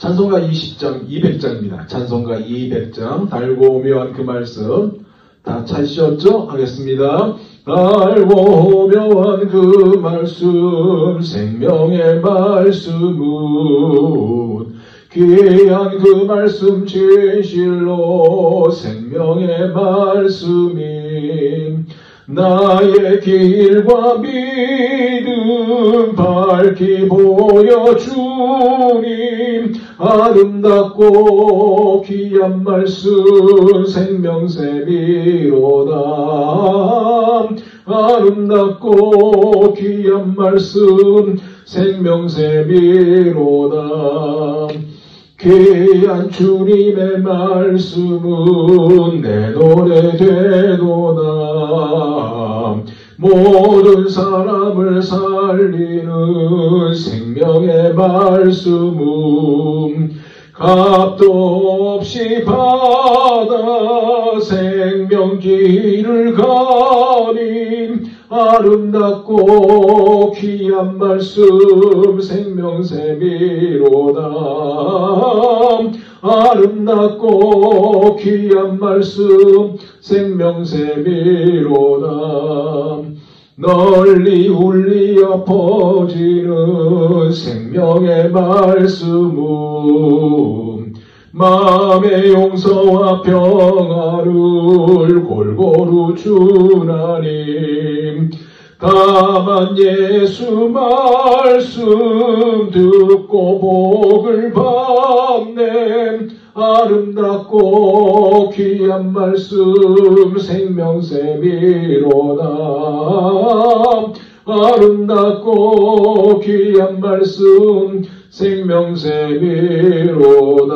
찬송가 20장, 200장입니다. 찬송가 200장, 달고 묘한 그 말씀 다 찾으셨죠? 하겠습니다. 달고 묘한 그 말씀, 생명의 말씀은 귀한 그 말씀 진실로 생명의 말씀임. 나의 길과 믿음 밝히 보여주님. 아름답고 귀한 말씀 생명샘이로다. 아름답고 귀한 말씀 생명샘이로다. 귀한 주님의 말씀은 내 노래 되도다. 모든 사람을 살리는 생명의 말씀은 값도 없이 받아 생명길을 가님. 아름답고 귀한 말씀 생명샘이로다. 아름답고 귀한 말씀 생명샘이로다. 널리 울리어 퍼지는 생명의 말씀은 마음의 용서와 평화를 골고루 주나님. 다만 예수 말씀 듣고 복을 받네. 아름답고 귀한 말씀 생명샘이로다. 아름답고 귀한 말씀 생명샘이로다.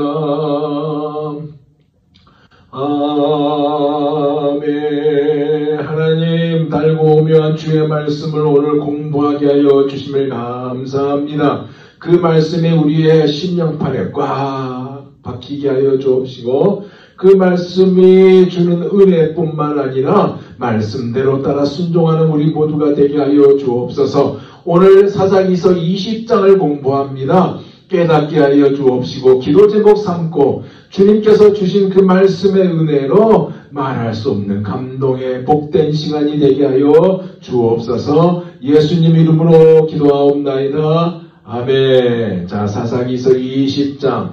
아멘. 하나님, 달고 묘한 주의 말씀을 오늘 공부하게 하여 주심을 감사합니다. 그 말씀이 우리의 심령판에 꽉 박히게 하여 주시고, 그 말씀이 주는 은혜뿐만 아니라 말씀대로 따라 순종하는 우리 모두가 되게 하여 주옵소서. 오늘 사사기서 20장을 공부합니다. 깨닫게 하여 주옵시고 기도 제목 삼고 주님께서 주신 그 말씀의 은혜로 말할 수 없는 감동의 복된 시간이 되게 하여 주옵소서. 예수님 이름으로 기도하옵나이다. 아멘. 자, 사사기서 20장.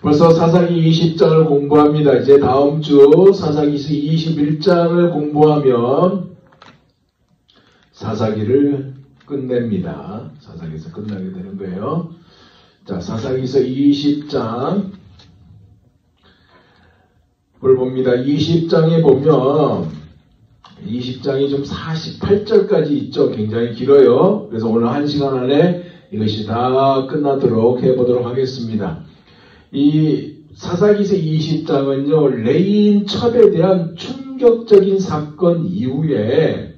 벌써 사사기 20장을 공부합니다. 이제 다음 주 사사기서 21장을 공부하면 사사기를 끝냅니다. 사사기에서 끝나게 되는 거예요. 자, 사사기서 20장 을 봅니다. 20장에 보면 20장이 좀 48절까지 있죠. 굉장히 길어요. 그래서 오늘 1시간 안에 이것이 다 끝나도록 해보도록 하겠습니다. 이 사사기서 20장은요, 레인 첩에 대한 충격적인 사건 이후에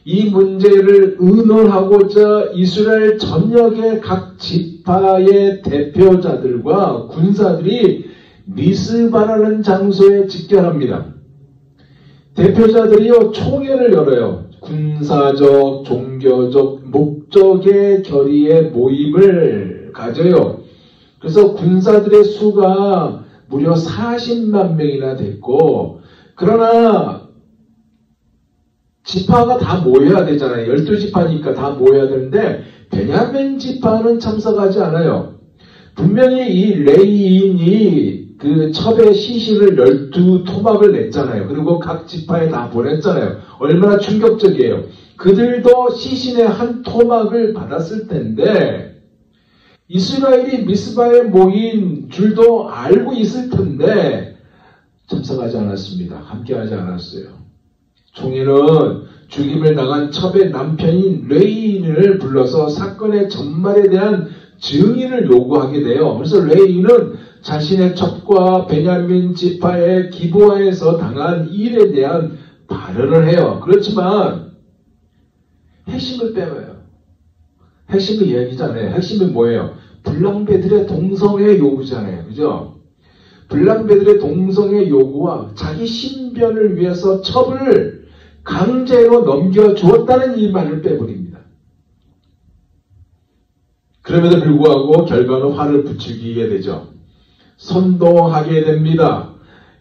이 문제를 의논하고자 이스라엘 전역의 각 지파의 대표자들과 군사들이 미스바라는 장소에 집결합니다. 대표자들이요, 총회를 열어요. 군사적, 종교적 목적의 결의의 모임을 가져요. 그래서 군사들의 수가 무려 40만 명이나 됐고, 그러나 지파가 다 모여야 되잖아요. 12지파니까 다 모여야 되는데 베냐민 지파는 참석하지 않아요. 분명히 이 레이인이 그 첩의 시신을 12토막을 냈잖아요. 그리고 각 지파에 다 보냈잖아요. 얼마나 충격적이에요. 그들도 시신의 한 토막을 받았을 텐데 이스라엘이 미스바에 모인 줄도 알고 있을 텐데 참석하지 않았습니다. 함께하지 않았어요. 총회는 죽임을 당한 첩의 남편인 레이인을 불러서 사건의 전말에 대한 증인을 요구하게 돼요. 그래서 레이인은 자신의 첩과 베냐민 지파의 기브아에서 당한 일에 대한 발언을 해요. 그렇지만 핵심을 빼봐요. 핵심이 얘기잖아요. 핵심이 뭐예요? 불량배들의 동성애 요구잖아요. 그죠? 불량배들의 동성애 요구와 자기 신변을 위해서 첩을 강제로 넘겨주었다는 이 말을 빼버립니다. 그럼에도 불구하고 결과는 화를 부추기게 되죠. 선동하게 됩니다.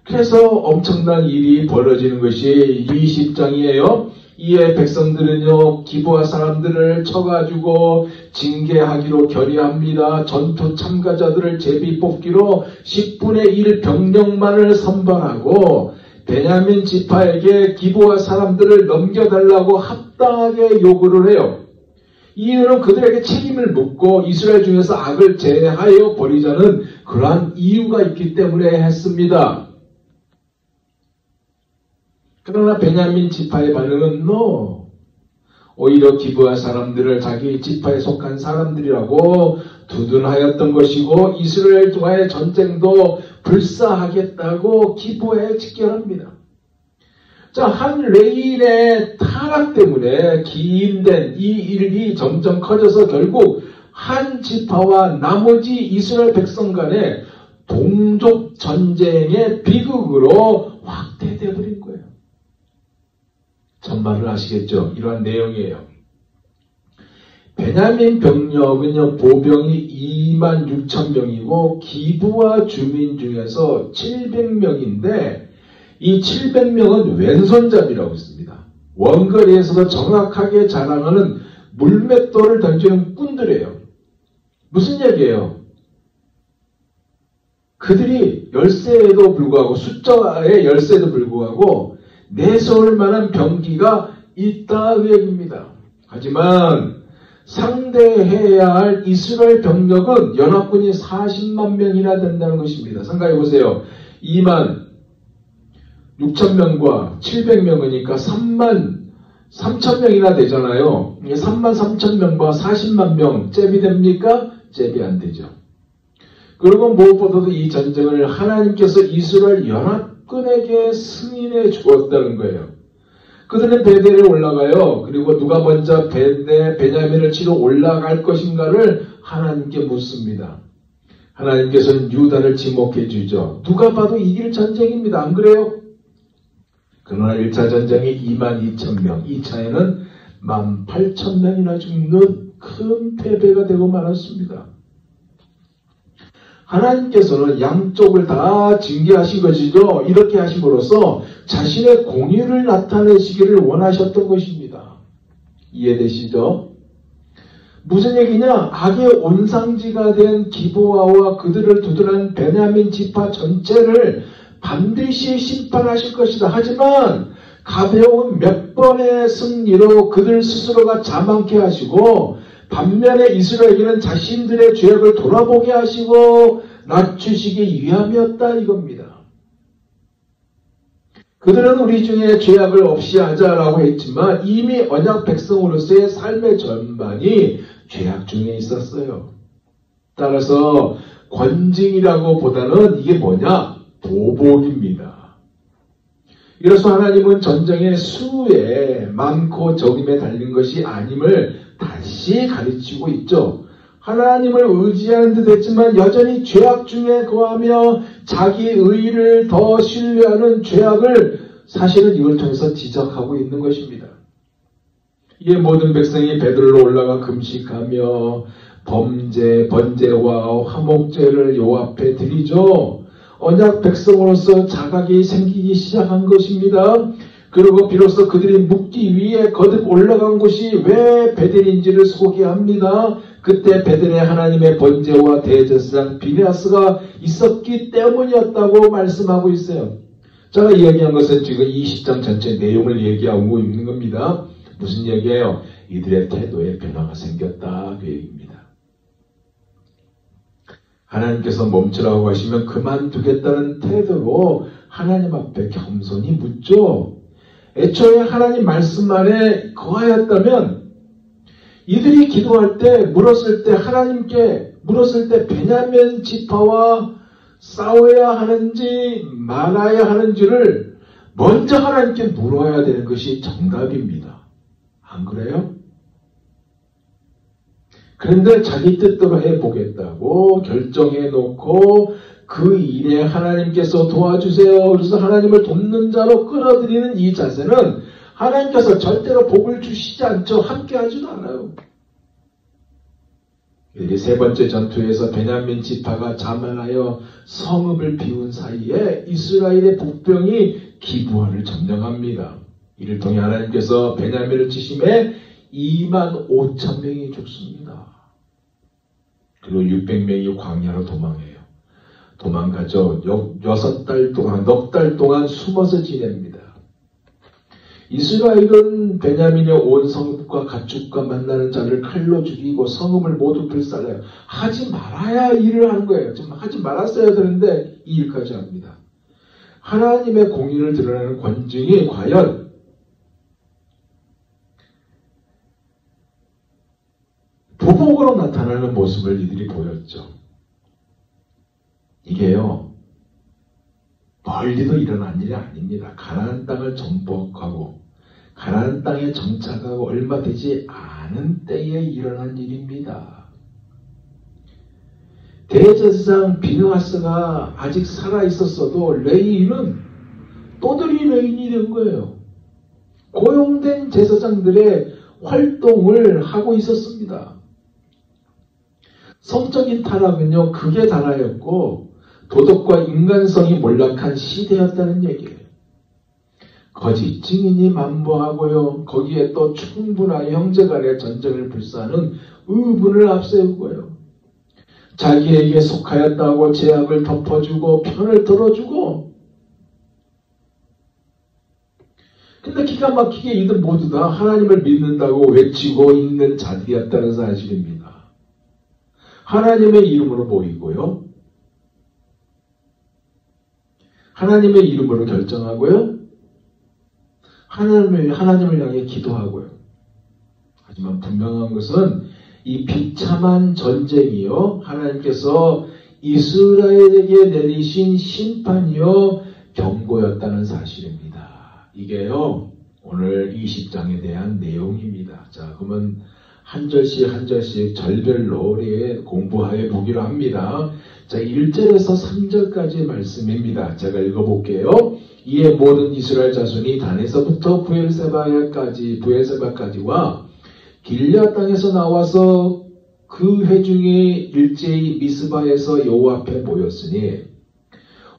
그래서 엄청난 일이 벌어지는 것이 20장이에요. 이에 백성들은요, 기브아 사람들을 쳐가지고 징계하기로 결의합니다. 전투 참가자들을 제비 뽑기로 10분의 1 병력만을 선발하고 베냐민 지파에게 기브아 사람들을 넘겨달라고 합당하게 요구를 해요. 이유는 그들에게 책임을 묻고 이스라엘 중에서 악을 제하여 버리자는 그러한 이유가 있기 때문에 했습니다. 그러나 베냐민 지파의 반응은 no. 오히려 기브아 사람들을 자기 지파에 속한 사람들이라고 두둔하였던 것이고 이스라엘과의 전쟁도 불사하겠다고 기브아에 직결합니다. 자, 한 레인의 타락 때문에 기인된 이 일이 점점 커져서 결국 한 지파와 나머지 이스라엘 백성 간의 동족 전쟁의 비극으로 확대되어 버린 거예요. 전말을 아시겠죠? 이러한 내용이에요. 베냐민 병력은요, 보병이 26,000명이고 기브아 주민 중에서 700명인데 이 700명은 왼손잡이라고 했습니다. 원거리에서도 정확하게 자랑하는 물맷돌을 던지는 꾼들이에요. 무슨 얘기예요? 그들이 열세에도 불구하고 숫자의 열세에도 불구하고 내세울 만한 병기가 있다 그 얘기입니다. 하지만 상대해야 할 이스라엘 병력은 연합군이 40만 명이나 된다는 것입니다. 생각해 보세요. 26,000명과 700명이니까 33,000명이나 되잖아요. 33,000명과 40만 명 잽이 됩니까? 잽이 안 되죠. 그리고 무엇보다도 이 전쟁을 하나님께서 이스라엘 연합군에게 승인해 주었다는 거예요. 그들은 베델에 올라가요. 그리고 누가 먼저 베냐민을 치러 올라갈 것인가를 하나님께 묻습니다. 하나님께서는 유다를 지목해 주죠. 누가 봐도 이길 전쟁입니다. 안 그래요? 그러나 1차 전쟁이 22,000명, 2차에는 18,000명이나 죽는 큰 패배가 되고 말았습니다. 하나님께서는 양쪽을 다 징계하신 것이죠. 이렇게 하심으로써 자신의 공의를 나타내시기를 원하셨던 것입니다. 이해되시죠? 무슨 얘기냐? 악의 온상지가 된 기브아와 그들을 두둔한 베냐민 지파 전체를 반드시 심판하실 것이다. 하지만 가벼운 몇 번의 승리로 그들 스스로가 자만케 하시고 반면에 이스라엘에게는 자신들의 죄악을 돌아보게 하시고 낮추시기 위함이었다 이겁니다. 그들은 우리 중에 죄악을 없이 하자라고 했지만 이미 언약 백성으로서의 삶의 전반이 죄악 중에 있었어요. 따라서 권징이라고 보다는 이게 뭐냐? 보복입니다. 이로써 하나님은 전쟁의 수에 많고 적임에 달린 것이 아님을 다시 가르치고 있죠. 하나님을 의지하는 듯 했지만 여전히 죄악 중에 거하며 자기 의를 더 신뢰하는 죄악을 사실은 이걸 통해서 지적하고 있는 것입니다. 이에 모든 백성이 베들로 올라가 금식하며 번제와 화목제를 요 앞에 드리죠. 언약 백성으로서 자각이 생기기 시작한 것입니다. 그리고 비로소 그들이 묵기 위해 거듭 올라간 곳이 왜 베델인지를 소개합니다. 그때 베델에 하나님의 번제와 대제사장 비느하스가 있었기 때문이었다고 말씀하고 있어요. 제가 이야기한 것은 지금 20장 전체 내용을 얘기하고 있는 겁니다. 무슨 얘기예요? 이들의 태도에 변화가 생겼다 그 얘기입니다. 하나님께서 멈추라고 하시면 그만두겠다는 태도로 하나님 앞에 겸손히 묻죠. 애초에 하나님 말씀 안에 거하였다면 이들이 기도할 때 물었을 때 하나님께 물었을 때 베냐민 지파와 싸워야 하는지 말아야 하는지를 먼저 하나님께 물어야 되는 것이 정답입니다. 안 그래요? 그런데 자기 뜻대로 해보겠다고 결정해 놓고 그 일에 하나님께서 도와주세요. 그래서 하나님을 돕는 자로 끌어들이는 이 자세는 하나님께서 절대로 복을 주시지 않죠. 함께 하지도 않아요. 이렇게 세 번째 전투에서 베냐민 지파가 자만하여 성읍을 비운 사이에 이스라엘의 복병이 기브아를 점령합니다. 이를 통해 하나님께서 베냐민을 치심에 2만 5천 명이 죽습니다. 그리고 600명이 광야로 도망해요. 도망가죠. 6달 동안, 넉 달 동안 숨어서 지냅니다. 이스라엘은 베냐민의 온 성읍과 가축과 만나는 자를 칼로 죽이고 성읍을 모두 불살라요. 하지 말아야 일을 하는 거예요. 좀 하지 말았어야 되는데 이 일까지 합니다. 하나님의 공의를 드러내는 권징이 과연 보복으로 나타나는 모습을 이들이 보였죠. 이게요, 멀리도 일어난 일이 아닙니다. 가나안 땅을 정복하고 가나안 땅에 정착하고 얼마 되지 않은 때에 일어난 일입니다. 대제사장 비느하스가 아직 살아있었어도 레위인은 또들이 레위인이 된 거예요. 고용된 제사장들의 활동을 하고 있었습니다. 성적인 타락은요, 극의 단아였고 도덕과 인간성이 몰락한 시대였다는 얘기예요. 거짓 증인이 만보하고요, 거기에 또 충분한 형제간의 전쟁을 불사하는 의분을 앞세우고요, 자기에게 속하였다고 죄악을 덮어주고 편을 들어주고, 근데 기가 막히게 이들 모두 다 하나님을 믿는다고 외치고 있는 자들이었다는 사실입니다. 하나님의 이름으로 모이고요, 하나님의 이름으로 결정하고요, 하나님을 향해 기도하고요. 하지만 분명한 것은 이 비참한 전쟁이요, 하나님께서 이스라엘에게 내리신 심판이요, 경고였다는 사실입니다. 이게요, 오늘 20장에 대한 내용입니다. 자, 그러면 한 절씩 한 절씩 절별로 공부하여 보기로 합니다. 자, 1절에서 3절까지 말씀입니다. 제가 읽어볼게요. 이에 모든 이스라엘 자손이 단에서부터 부엘세바까지와 길앗 땅에서 나와서 그 회중이 일제히 미스바에서 여호와 앞에 모였으니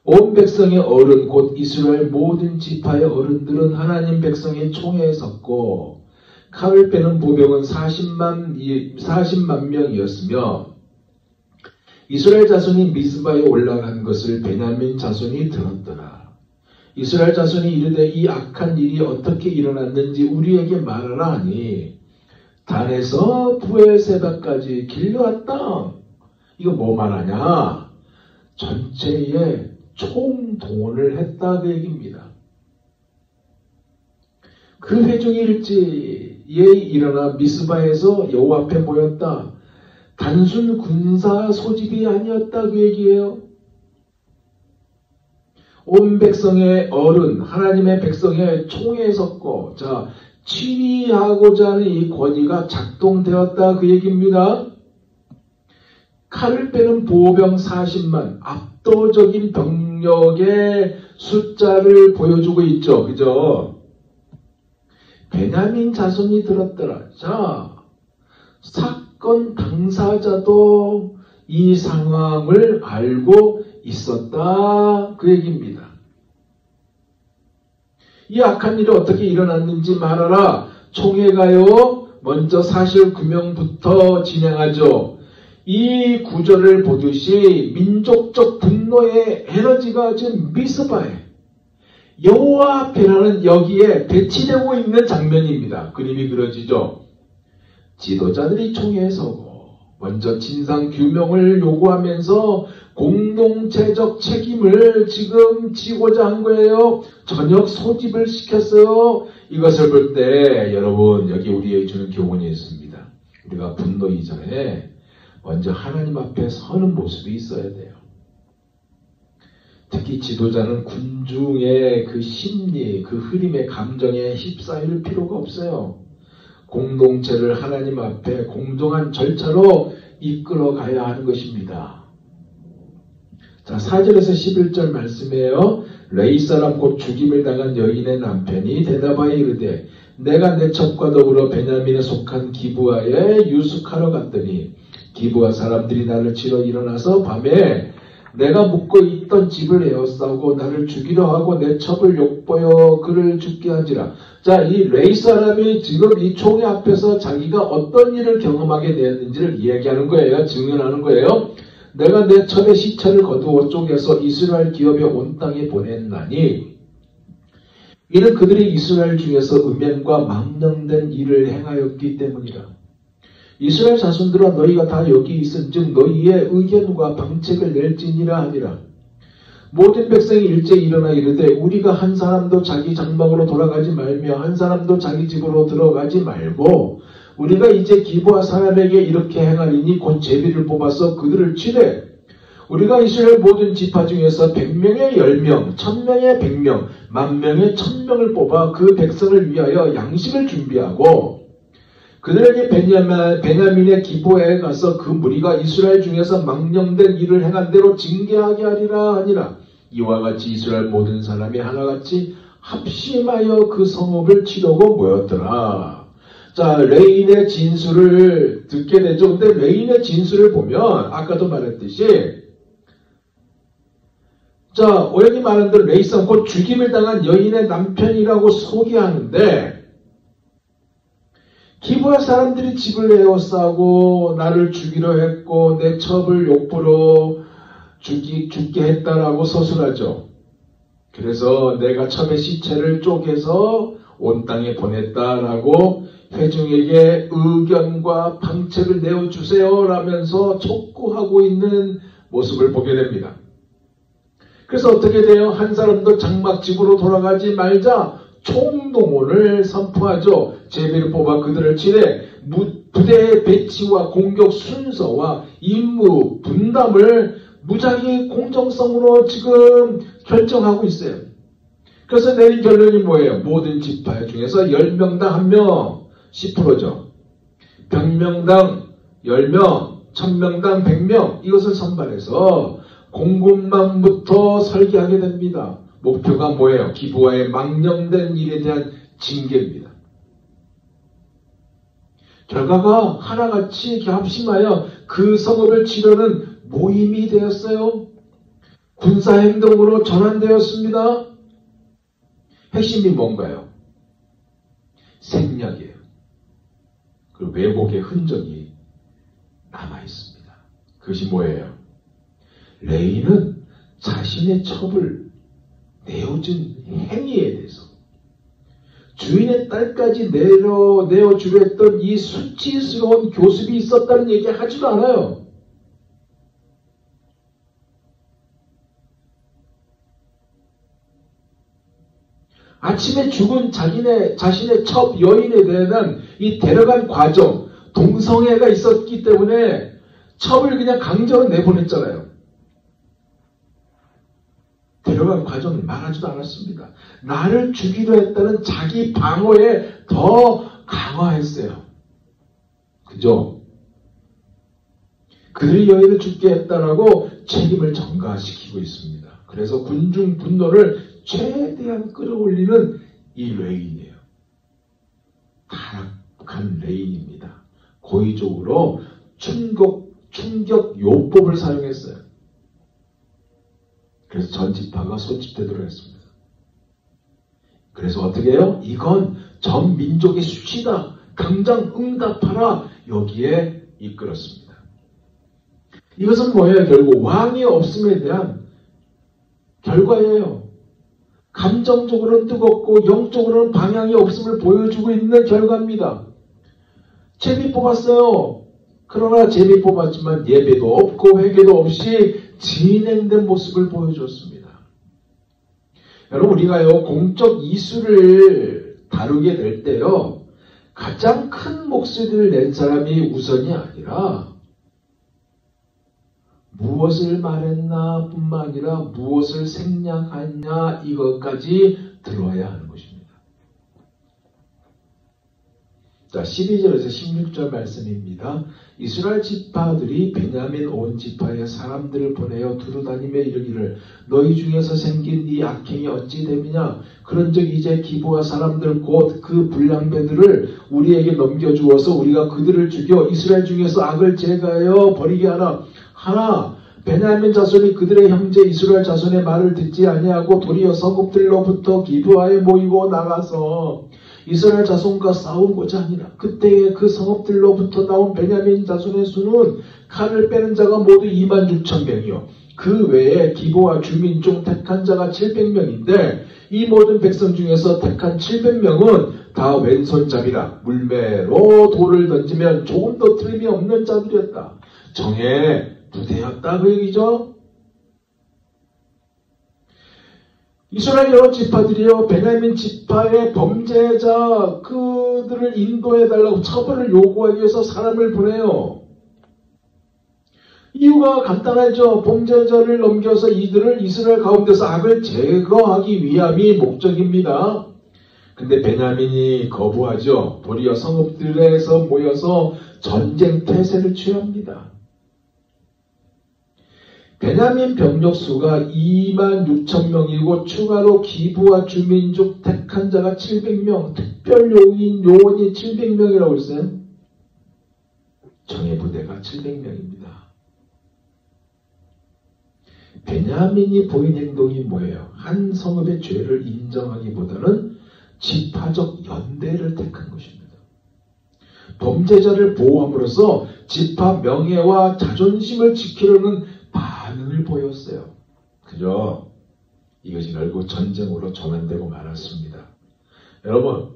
온 백성의 어른 곧 이스라엘 모든 지파의 어른들은 하나님 백성의 총회에 섰고 칼을 빼는 보병은 40만 명이었으며 이스라엘 자손이 미스바에 올라간 것을 베냐민 자손이 들었더라. 이스라엘 자손이 이르되 이 악한 일이 어떻게 일어났는지 우리에게 말하라 하니 단에서 부엘세바까지 길앗 땅, 이거 뭐 말하냐? 전체에 총동원을 했다 그 얘기입니다. 그 회중이 일제에 일어나 미스바에서 여호와 앞에 모였다. 단순 군사 소집이 아니었다 그 얘기예요. 온 백성의 어른, 하나님의 백성의 총회에 섰고, 자, 치리하고자 하는 이 권위가 작동되었다 그 얘기입니다. 칼을 빼는 보병 40만, 압도적인 병력의 숫자를 보여주고 있죠. 그죠? 베냐민 자손이 들었더라. 자, 사건 당사자도 이 상황을 알고 있었다 그 얘기입니다. 이 악한 일이 어떻게 일어났는지 말하라. 총회가요, 먼저 사실 규명부터 진행하죠. 이 구절을 보듯이 민족적 분노의 에너지가 지금 미스바에 여호와 앞에라는 여기에 배치되고 있는 장면입니다. 그림이 그려지죠. 지도자들이 총회에 서고 먼저 진상 규명을 요구하면서 공동체적 책임을 지금 지고자 한 거예요. 전역 소집을 시켰어요. 이것을 볼 때 여러분, 여기 우리에게 주는 교훈이 있습니다. 우리가 분노 이전에 먼저 하나님 앞에 서는 모습이 있어야 돼요. 특히 지도자는 군중의 그 심리, 그 흐름의 감정에 휩싸일 필요가 없어요. 공동체를 하나님 앞에 공정한 절차로 이끌어 가야 하는 것입니다. 자, 4절에서 11절 말씀이에요. 레이 사람 곧 죽임을 당한 여인의 남편이 대답하여 이르되 내가 내 첩과 더불어 베냐민에 속한 기브아에 유숙하러 갔더니 기브아 사람들이 나를 치러 일어나서 밤에 내가 묵고 있던 집을 에워싸고 나를 죽이려 하고 내 첩을 욕보여 그를 죽게 하지라. 자, 이 레이 사람이 지금 이 총회 앞에서 자기가 어떤 일을 경험하게 되었는지를 이야기하는 거예요. 증언하는 거예요. 내가 내 첩의 시체를 거두어 쪼개서 이스라엘 기업에 온 땅에 보냈나니 이는 그들이 이스라엘 중에서 음행과 망령된 일을 행하였기 때문이라. 이스라엘 자손들아 너희가 다 여기 있은즉 너희의 의견과 방책을 낼지니라 하니라. 모든 백성이 일제히 일어나 이르되 우리가 한 사람도 자기 장막으로 돌아가지 말며 한 사람도 자기 집으로 들어가지 말고 우리가 이제 기브아 사람에게 이렇게 행하리니 곧 제비를 뽑아서 그들을 치되 우리가 이스라엘 모든 지파 중에서 100명의 10명, 1000명의 100명, 10,000명의 1000명을 뽑아 그 백성을 위하여 양식을 준비하고 그들에게 베냐민의 기브아에 가서 그 무리가 이스라엘 중에서 망령된 일을 행한 대로 징계하게 하리라 하니라. 이와 같이 이스라엘 모든 사람이 하나같이 합심하여 그 성읍을 치려고 모였더라. 자, 레인의 진술을 듣게 되죠. 근데 레인의 진술을 보면 아까도 말했듯이 자, 여기 말한 대로 레이선 곧 죽임을 당한 여인의 남편이라고 소개하는데 기브아 사람들이 집을 에워싸고 나를 죽이려 했고 내 첩을 욕보로 죽게 했다라고 서술하죠. 그래서 내가 첩의 시체를 쪼개서 온 땅에 보냈다라고 회중에게 의견과 방책을 내어주세요 라면서 촉구하고 있는 모습을 보게 됩니다. 그래서 어떻게 돼요? 한 사람도 장막집으로 돌아가지 말자 총동원을 선포하죠. 제비를 뽑아 그들을 치되 부대의 배치와 공격 순서와 임무 분담을 무작위 공정성으로 지금 결정하고 있어요. 그래서 내린 결론이 뭐예요? 모든 지파 중에서 10명당 1명 10%죠. 100명당 10명, 1000명당 100명 이것을 선발해서 공군망부터 설계하게 됩니다. 목표가 뭐예요? 기브아의 망령된 일에 대한 징계입니다. 결과가 하나같이 이렇게 합심하여 그 성읍을 치려는 모임이 되었어요. 군사행동으로 전환되었습니다. 핵심이 뭔가요? 생략이에요. 그 왜곡의 흔적이 남아있습니다. 그것이 뭐예요? 레이는 자신의 첩을 내어준 행위에 대해서 주인의 딸까지 내어주려 했던 이 수치스러운 교습이 있었다는 얘기 하지도 않아요. 아침에 죽은 자신의 첩 여인에 대한 이 데려간 과정, 동성애가 있었기 때문에 첩을 그냥 강제로 내보냈잖아요. 데려간 과정을 말하지도 않았습니다. 나를 죽이려 했다는 자기 방어에 더 강화했어요. 그죠? 그들이 여인을 죽게 했다라고 책임을 전가시키고 있습니다. 그래서 군중 분노를 최대한 끌어올리는 이 레인이에요. 타락한 레인입니다. 고의적으로 충격 요법을 사용했어요. 그래서 전 지파가 소집되도록 했습니다. 그래서 어떻게 해요? 이건 전 민족의 수치다. 당장 응답하라. 여기에 이끌었습니다. 이것은 뭐예요? 결국 왕이 없음에 대한 결과예요. 감정적으로는 뜨겁고 영적으로는 방향이 없음을 보여주고 있는 결과입니다. 제비 뽑았어요. 그러나 제비 뽑았지만 예배도 없고 회개도 없이 진행된 모습을 보여줬습니다. 여러분 우리가요 공적 이슈를 다루게 될 때요 가장 큰 목소리를 낸 사람이 우선이 아니라 무엇을 말했나 뿐만 아니라 무엇을 생략했냐 이것까지 들어야 하는 것입니다. 자, 12절에서 16절 말씀입니다. 이스라엘 지파들이 베냐민 온 지파의 사람들을 보내어 두루다니며 이르기를 너희 중에서 생긴 이 악행이 어찌 됨이냐 그런즉 이제 기브아 사람들 곧 그 불량배들을 우리에게 넘겨주어서 우리가 그들을 죽여 이스라엘 중에서 악을 제거하여 버리게 하나 베냐민 자손이 그들의 형제 이스라엘 자손의 말을 듣지 아니하고 도리어 성읍들로부터 기브아에 모이고 나가서 이스라엘 자손과 싸우고자 하니라. 그때에 그 성읍들로부터 나온 베냐민 자손의 수는 칼을 빼는 자가 모두 26,000명이요. 그 외에 기브아 주민 중 택한 자가 700명인데 이 모든 백성 중에서 택한 700명은 다 왼손잡이라 물매로 돌을 던지면 조금도 틀림이 없는 자들이었다. 정예 부대였다 그 얘기죠. 이스라엘 여러 지파들이요 베냐민 지파의 범죄자 그들을 인도해달라고 처벌을 요구하기 위해서 사람을 보내요. 이유가 간단하죠. 범죄자를 넘겨서 이들을 이스라엘 가운데서 악을 제거하기 위함이 목적입니다. 근데 베냐민이 거부하죠. 도리어 성읍들에서 모여서 전쟁 태세를 취합니다. 베냐민 병력 수가 26,000명이고 추가로 기브아 주민족 택한 자가 700명, 특별 요원이 700명이라고 했어요. 정예부대가 700명입니다. 베냐민이 보인 행동이 뭐예요? 한 성읍의 죄를 인정하기보다는 지파적 연대를 택한 것입니다. 범죄자를 보호함으로써 지파 명예와 자존심을 지키려는 반응을 보였어요. 그죠? 이것이 결국 전쟁으로 전환되고 말았습니다. 여러분,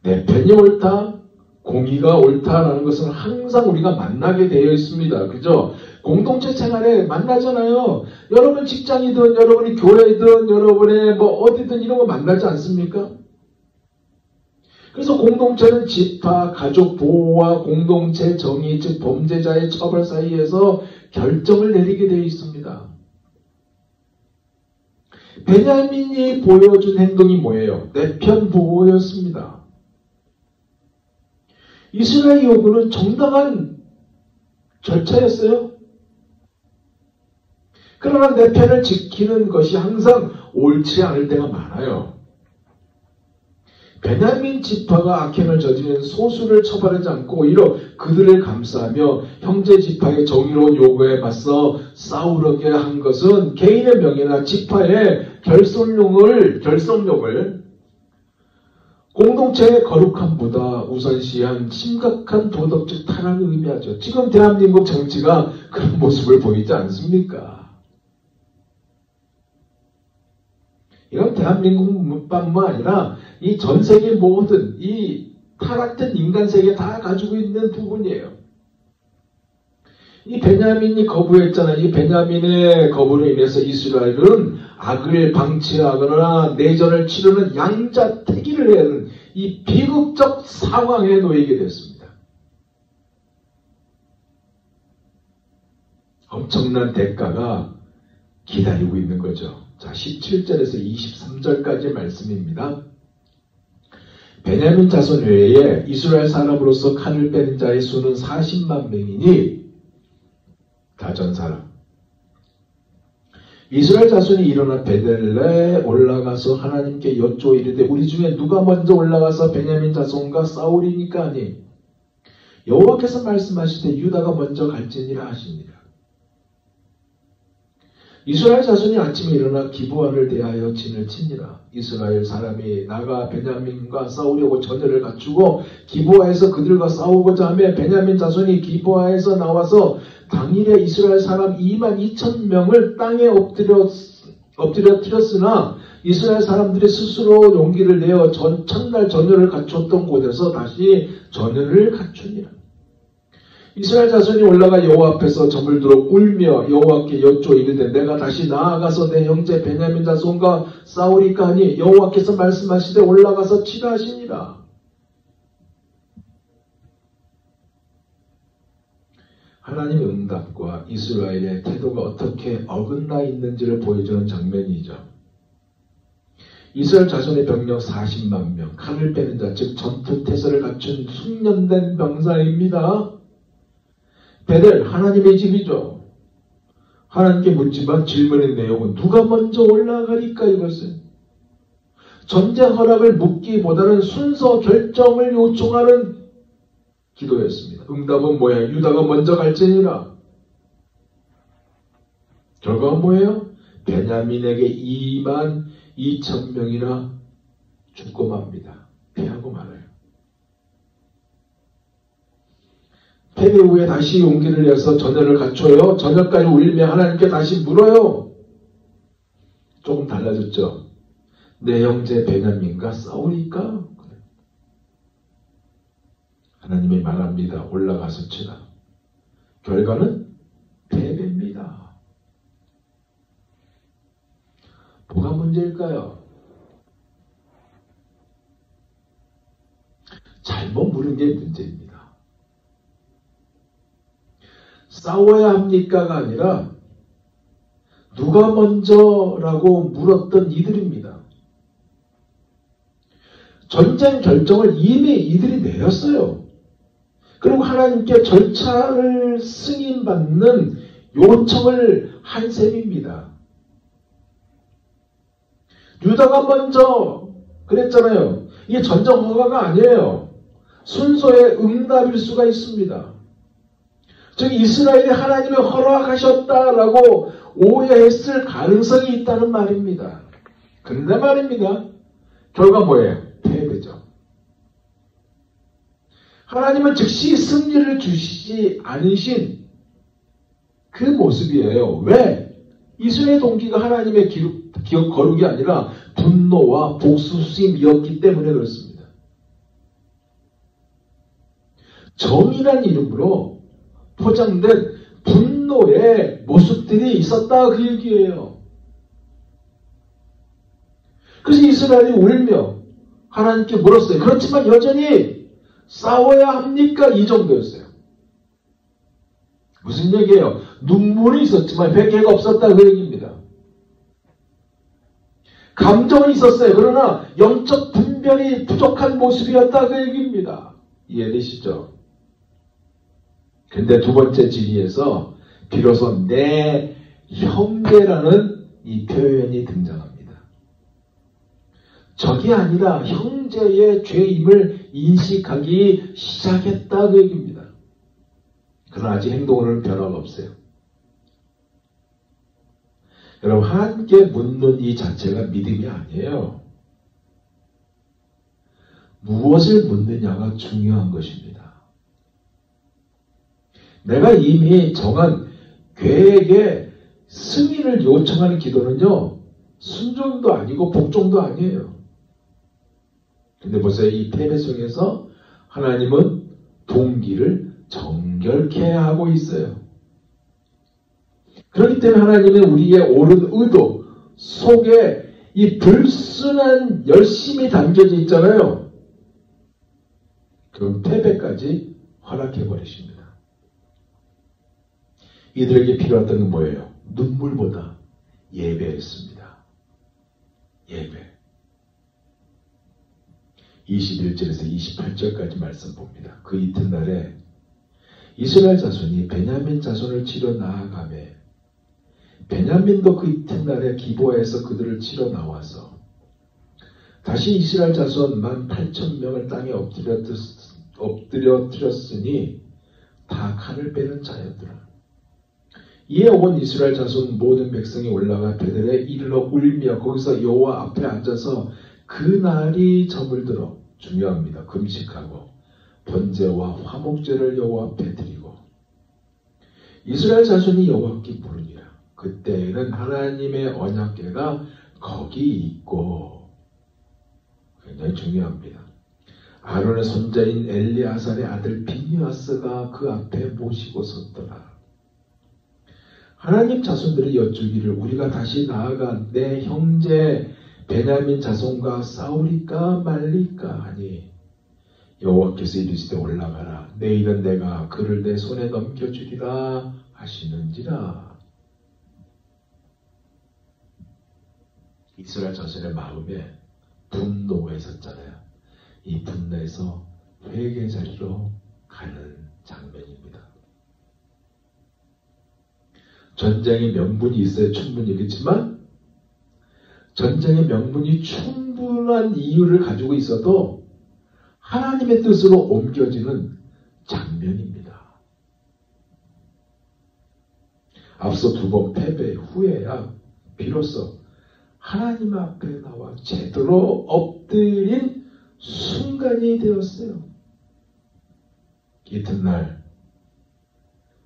내 편이 옳다, 공의가 옳다라는 것은 항상 우리가 만나게 되어 있습니다. 그죠? 공동체 생활에 만나잖아요. 여러분 직장이든 여러분이 교회든 여러분의 어디든 이런 거 만나지 않습니까? 그래서 공동체는 지파, 가족 보호와 공동체 정의, 즉 범죄자의 처벌 사이에서 결정을 내리게 되어 있습니다. 베냐민이 보여준 행동이 뭐예요? 내 편 보호였습니다. 이스라엘 요구는 정당한 절차였어요. 그러나 내 편을 지키는 것이 항상 옳지 않을 때가 많아요. 베냐민 지파가 악행을 저지른 소수를 처벌하지 않고 오히려 그들을 감싸며 형제 지파의 정의로운 요구에 맞서 싸우려게 한 것은 개인의 명예나 지파의 결속력을 공동체의 거룩함보다 우선시한 심각한 도덕적 타락을 의미하죠. 지금 대한민국 정치가 그런 모습을 보이지 않습니까? 이건 대한민국뿐만 아니라 이 전 세계 모든 이 타락된 인간 세계 다 가지고 있는 부분이에요. 이 베냐민이 거부했잖아요. 이 베냐민의 거부로 인해서 이스라엘은 악을 방치하거나 내전을 치르는 양자택일을 해야 하는 이 비극적 상황에 놓이게 됐습니다. 엄청난 대가가 기다리고 있는 거죠. 자, 17절에서 23절까지 말씀입니다. 베냐민 자손 외에 이스라엘 사람으로서 칼을 빼는 자의 수는 40만 명이니 다 전 사람. 이스라엘 자손이 일어나 베델레에 올라가서 하나님께 여쭈어 이르되 우리 중에 누가 먼저 올라가서 베냐민 자손과 싸우리니까 하니 여호와께서 말씀하시되 유다가 먼저 갈지니라 하시니라. 이스라엘 자손이 아침에 일어나 기브아를 대하여 진을 치니라. 이스라엘 사람이 나가 베냐민과 싸우려고 전열을 갖추고 기브아에서 그들과 싸우고자 하며 베냐민 자손이 기브아에서 나와서 당일에 이스라엘 사람 22,000명을 땅에 엎드려뜨렸으나 이스라엘 사람들이 스스로 용기를 내어 첫날 전열을 갖췄던 곳에서 다시 전열을 갖추니라. 이스라엘 자손이 올라가 여호와 앞에서 점을 들어 울며 여호와께 여쭈어 이르되 내가 다시 나아가서 내 형제 베냐민 자손과 싸우리까 하니 여호와께서 말씀하시되 올라가서 치라 하시니라. 하나님의 응답과 이스라엘의 태도가 어떻게 어긋나 있는지를 보여주는 장면이죠. 이스라엘 자손의 병력 40만 명, 칼을 빼는 자, 즉 전투태세를 갖춘 숙련된 병사입니다. 베델, 하나님의 집이죠. 하나님께 묻지만 질문의 내용은 누가 먼저 올라가리까 이것은. 전쟁 허락을 묻기보다는 순서 결정을 요청하는 기도였습니다. 응답은 뭐예요? 유다가 먼저 갈지니라. 결과가 뭐예요? 베냐민에게 2만 2천 명이나 죽고 맙니다. 피하고 말아요. 패배 후에 다시 용기를 내서 전열을 갖춰요. 저녁까지 울며 하나님께 다시 물어요. 조금 달라졌죠. 내 형제 베냐민과 싸우니까 하나님이 말합니다. 올라가서 치라. 결과는 패배입니다. 뭐가 문제일까요? 잘못 물은 게 문제입니다. 싸워야 합니까가 아니라 누가 먼저라고 물었던 이들입니다. 전쟁 결정을 이미 이들이 내렸어요. 그리고 하나님께 절차를 승인받는 요청을 한 셈입니다. 유다가 먼저 그랬잖아요. 이게 전쟁 허가가 아니에요. 순서의 응답일 수가 있습니다. 즉 이스라엘이 하나님의 허락하셨다라고 오해했을 가능성이 있다는 말입니다. 그런데 말입니다. 결과 뭐예요? 패배죠. 하나님은 즉시 승리를 주시지 않으신 그 모습이에요. 왜? 이스라엘 동기가 하나님의 기억 거룩이 아니라 분노와 복수심이었기 때문에 그렇습니다. 정의란 이름으로 포장된 분노의 모습들이 있었다 그 얘기예요. 그래서 이스라엘이 울며 하나님께 물었어요. 그렇지만 여전히 싸워야 합니까? 이 정도였어요. 무슨 얘기예요? 눈물이 있었지만 회개가 없었다 그 얘기입니다. 감정은 있었어요. 그러나 영적 분별이 부족한 모습이었다 그 얘기입니다. 이해되시죠? 근데 두 번째 진리에서 비로소 내 형제라는 이 표현이 등장합니다. 적이 아니라 형제의 죄임을 인식하기 시작했다 그 얘기입니다. 그러나 아직 행동으로는 변화가 없어요. 여러분 하나님께 묻는 이 자체가 믿음이 아니에요. 무엇을 묻느냐가 중요한 것입니다. 내가 이미 정한 계획에 승인을 요청하는 기도는요. 순종도 아니고 복종도 아니에요. 근데 보세요. 이 패배 속에서 하나님은 동기를 정결케 하고 있어요. 그렇기 때문에 하나님은 우리의 옳은 의도 속에 이 불순한 열심이 담겨져 있잖아요. 그럼 패배까지 허락해버리십니다. 이들에게 필요했던 건 뭐예요? 눈물보다 예배였습니다. 예배. 21절에서 28절까지 말씀 봅니다. 그 이튿날에 이스라엘 자손이 베냐민 자손을 치러 나아가매 베냐민도 그 이튿날에 기브아에서 그들을 치러 나와서 다시 이스라엘 자손 18,000명을 땅에 엎드려뜨렸으니 다 칼을 빼는 자였더라. 이에 온 이스라엘 자손 모든 백성이 올라가 베델에 이르러 울며 거기서 여호와 앞에 앉아서 그날이 저물들어 중요합니다. 금식하고 번제와 화목제를 여호와 앞에 드리고 이스라엘 자손이 여호와께 부르니라. 그때에는 하나님의 언약궤가 거기 있고 굉장히 중요합니다. 아론의 손자인 엘리아살의 아들 빈야스가 그 앞에 모시고 섰더라. 하나님 자손들이 여쭈기를 우리가 다시 나아가 내 형제 베냐민 자손과 싸우리까 말리까 하니 여호와께서 이르시되 올라가라. 내일은 내가 그를 내 손에 넘겨주리라 하시는지라. 이스라엘 자손의 마음에 분노가 있었잖아요. 이 분노에서 회개 자리로 가는 장면입니다. 전쟁의 명분이 있어야 충분히겠지만 전쟁의 명분이 충분한 이유를 가지고 있어도 하나님의 뜻으로 옮겨지는 장면입니다. 앞서 2번 패배 후에야 비로소 하나님 앞에 나와 제대로 엎드린 순간이 되었어요. 이튿날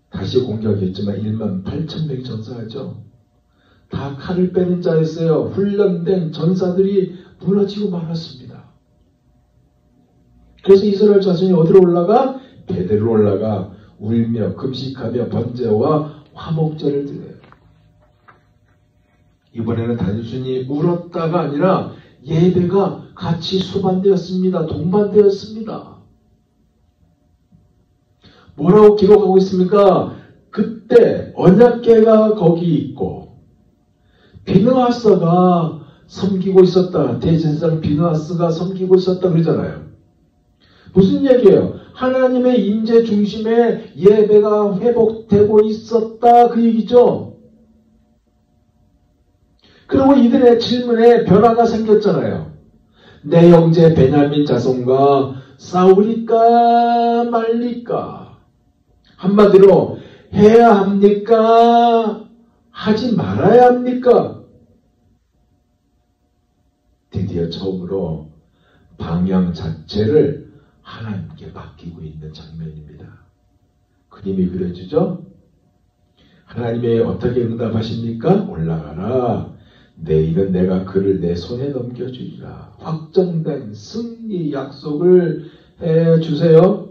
다시 공격했지만 18,000명이 전사하죠. 다 칼을 빼는 자였어요. 훈련된 전사들이 무너지고 말았습니다. 그래서 이스라엘 자손이 어디로 올라가? 베델로 올라가 울며 금식하며 번제와 화목제를 드려요. 이번에는 단순히 울었다가 아니라 예배가 같이 수반되었습니다. 동반되었습니다. 뭐라고 기록하고 있습니까? 그때 언약궤가 거기 있고 비느하스가 섬기고 있었다. 대제사장 비느하스가 섬기고 있었다 그러잖아요. 무슨 얘기예요? 하나님의 임재 중심에 예배가 회복되고 있었다 그 얘기죠. 그리고 이들의 질문에 변화가 생겼잖아요. 내 형제 베냐민 자손과 싸우리까 말리까? 한마디로 해야 합니까? 하지 말아야 합니까? 드디어 처음으로 방향 자체를 하나님께 맡기고 있는 장면입니다. 그림이 그려지죠? 하나님이 어떻게 응답하십니까? 올라가라. 내일은 내가 그를 내 손에 넘겨주리라. 확정된 승리 약속을 해주세요.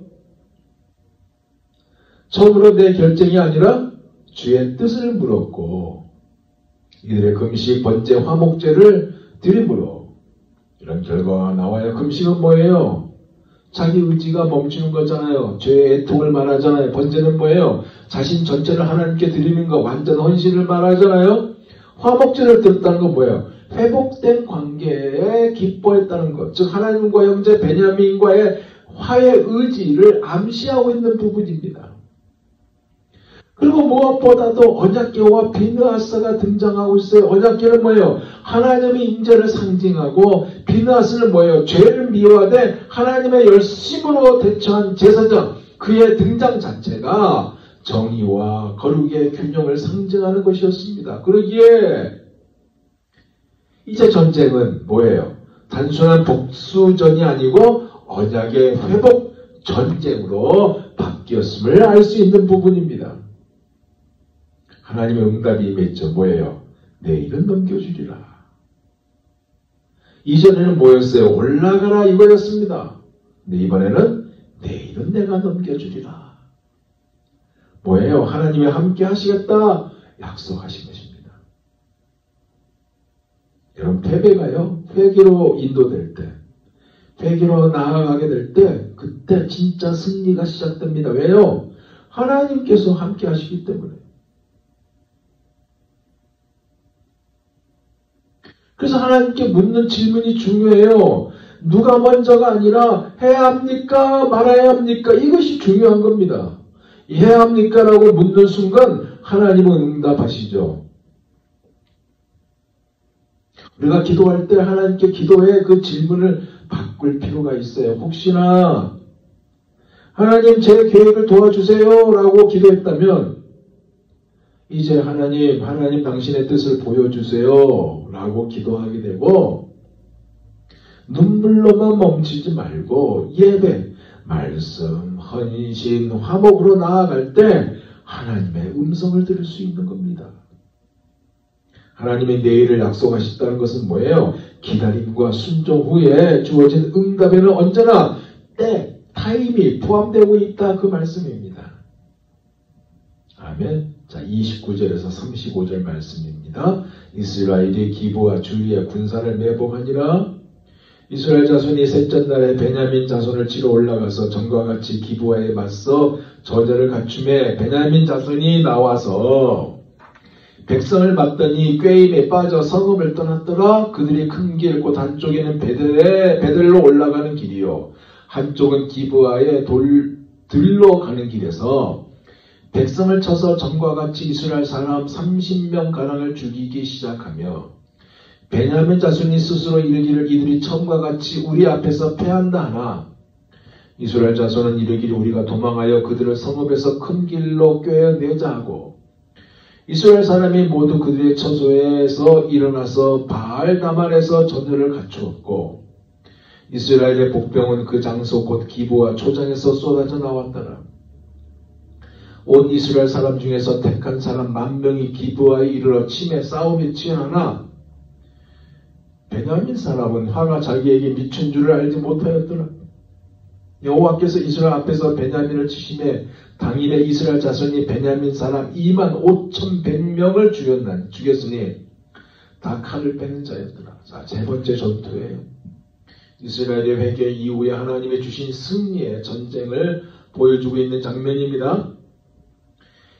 처음으로 내 결정이 아니라 주의 뜻을 물었고 이들의 금식, 번제, 화목제를 드림으로 이런 결과가 나와요. 금식은 뭐예요? 자기 의지가 멈추는 거잖아요. 죄의 애통을 말하잖아요. 번제는 뭐예요? 자신 전체를 하나님께 드리는 거, 완전 헌신을 말하잖아요. 화목제를 드렸다는 건 뭐예요? 회복된 관계에 기뻐했다는 것. 즉 하나님과 형제 베냐민과의 화해 의지를 암시하고 있는 부분입니다. 그리고 무엇보다도 언약궤와 비느하스가 등장하고 있어요. 언약궤는 뭐예요? 하나님의 임재를 상징하고 비느하스는 뭐예요? 죄를 미워하되 하나님의 열심으로 대처한 제사장. 그의 등장 자체가 정의와 거룩의 균형을 상징하는 것이었습니다. 그러기에 이제 전쟁은 뭐예요? 단순한 복수전이 아니고 언약의 회복 전쟁으로 바뀌었음을 알 수 있는 부분입니다. 하나님의 응답이 임했죠. 뭐예요? 내일은 넘겨주리라. 이전에는 뭐였어요? 올라가라 이거였습니다. 근데 이번에는 내일은 내가 넘겨주리라. 뭐예요? 하나님이 함께 하시겠다 약속하신 것입니다. 여러분 패배가요. 회개로 인도될 때, 회개로 나아가게 될 때 그때 진짜 승리가 시작됩니다. 왜요? 하나님께서 함께 하시기 때문에. 그래서 하나님께 묻는 질문이 중요해요. 누가 먼저가 아니라 해야 합니까? 말아야 합니까? 이것이 중요한 겁니다. 해야 합니까? 라고 묻는 순간 하나님은 응답하시죠. 우리가 기도할 때 하나님께 기도해 그 질문을 바꿀 필요가 있어요. 혹시나 하나님 제 계획을 도와주세요 라고 기도했다면 이제 하나님 당신의 뜻을 보여주세요 라고 기도하게 되고 눈물로만 멈추지 말고 예배, 말씀, 헌신, 화목으로 나아갈 때 하나님의 음성을 들을 수 있는 겁니다. 하나님의 내일을 약속하셨다는 것은 뭐예요? 기다림과 순종 후에 주어진 응답에는 언제나 때, 타임이 포함되고 있다 그 말씀입니다. 아멘. 자, 29절에서 35절 말씀입니다. 이스라엘이 기브와 주위에 군사를 매복하니라. 이스라엘 자손이 셋째 날에 베냐민 자손을 치러 올라가서 전과 같이 기브와에 맞서 저절을 갖춤에 베냐민 자손이 나와서 백성을 맞더니 꾀임에 빠져 성읍을 떠났더라. 그들이 큰 길 곧 한쪽에는 베델로 올라가는 길이요 한쪽은 기브아의 들로 가는 길에서 백성을 쳐서 전과 같이 이스라엘 사람 30명 가량을 죽이기 시작하며 베냐민 자손이 스스로 이르기를 이들이 처음과 같이 우리 앞에서 패한다 하나 이스라엘 자손은 이르기를 우리가 도망하여 그들을 성읍에서 큰 길로 꿰어내자 하고 이스라엘 사람이 모두 그들의 처소에서 일어나서 바알 다말에서 전열을 갖추었고 이스라엘의 복병은 그 장소 곧 기브아 초장에서 쏟아져 나왔더라. 온 이스라엘 사람 중에서 택한 사람 10,000명이 기브아에 이르러 침에 싸움에 치열하나 베냐민 사람은 화가 자기에게 미친 줄을 알지 못하였더라. 여호와께서 이스라엘 앞에서 베냐민을 치심에 당일에 이스라엘 자손이 베냐민 사람 25,100명을 죽였으니 다 칼을 빼는 자였더라. 자, 세 번째 전투예요. 이스라엘의 회개 이후에 하나님이 주신 승리의 전쟁을 보여주고 있는 장면입니다.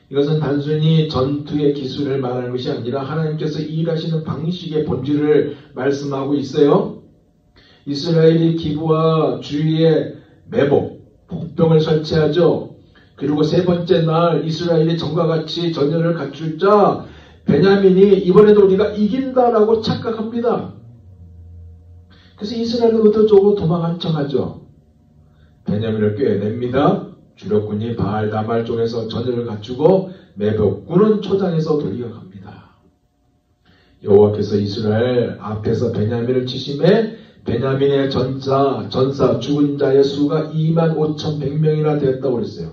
이것은 단순히 전투의 기술을 말하는 것이 아니라 하나님께서 일하시는 방식의 본질을 말씀하고 있어요. 이스라엘이 기브아 주위에 매복, 복병을 설치하죠. 그리고 세 번째 날 이스라엘이 전과 같이 전열을 갖출 자 베냐민이 이번에도 우리가 이긴다라고 착각합니다. 그래서 이스라엘로부터 쪼고 도망한 척하죠. 베냐민을 꿰어냅니다. 주력군이 바알 다말 쪽에서 전열을 갖추고 매복군은 초장에서 돌려갑니다. 여호와께서 이스라엘 앞에서 베냐민을 치심에 베냐민의 전사 죽은 자의 수가 25,100명이나 되었다고 그랬어요.